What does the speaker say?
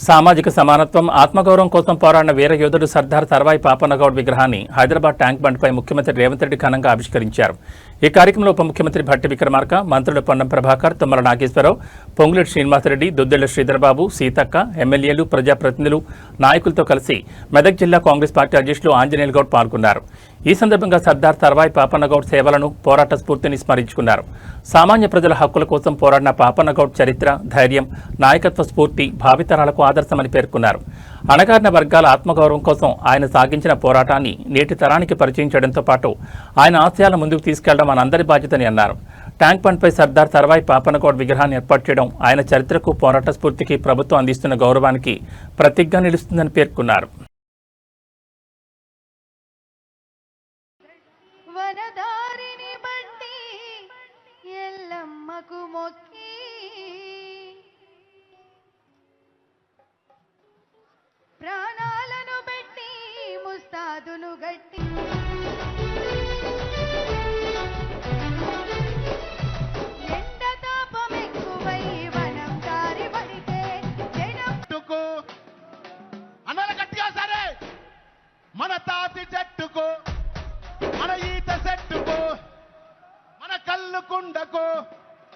సామాజిక సమానత్వం, ఆత్మగౌరవం కోసం పోరాడిన వీర యోధుడు సర్దార్ సర్వాయి పాపన్నగౌడ్ విగ్రహాన్ని హైదరాబాద్ ట్యాంక్ బండ్పై ముఖ్యమంత్రి రేవంత్ రెడ్డి ఘనంగా ఆవిష్కరించారు. ఈ కార్యక్రమంలో ఉప ముఖ్యమంత్రి భట్టి విక్రమార్క, మంత్రులు పొన్నం ప్రభాకర్, తుమ్మల నాగేశ్వరరావు, పొంగులేటి శ్రీనివాసరెడ్డి, దుద్దెళ్ల శ్రీధర్బాబు, సీతక్క, ఎమ్మెల్యేలు, ప్రజాప్రతినిధులు, నాయకులతో కలిసి మెదక్ జిల్లా కాంగ్రెస్ పార్టీ అధ్యక్షులు ఆంజనేయులు గౌడ్ పాల్గొన్నారు. ఈ సందర్భంగా సర్దార్ సర్వాయి పాపన్నగౌడ్ సేవలను, పోరాట స్ఫూర్తిని స్మరించుకున్నారు. సామాన్య ప్రజల హక్కుల కోసం పోరాడిన పాపన్నగౌడ్ చరిత్ర, ధైర్యం, నాయకత్వ స్ఫూర్తి భావితరాలకు ఆదర్శమని పేర్కొన్నారు. అణగారిన వర్గాల ఆత్మగౌరవం కోసం ఆయన సాగించిన పోరాటాన్ని నేటి తరానికి పరిచయం చేయడంతో పాటు ఆయన ఆశయాల ముందుకు తీసుకెళ్లడం మనందరి బాధ్యతని అన్నారు. ట్యాంక్ బండ్పై సర్దార్ సర్వాయి పాపన్నగౌడ్ విగ్రహాన్ని ఏర్పాటు చేయడం ఆయన చరిత్రకు, పోరాట స్ఫూర్తికి ప్రభుత్వం అందిస్తున్న గౌరవానికి ప్రతీకగా నిలుస్తుందని పేర్కొన్నారు. ప్రాణాలను పెట్టి ముస్తాదులు గట్టి ఎండ తాపమెక్కువై వనం దారి పడితే జనట్టుకు అన్నల గట్టిగా సరే మన తాతి చెట్టుకు, మన ఈత చెట్టుకు, మన కళ్ళు కుండకు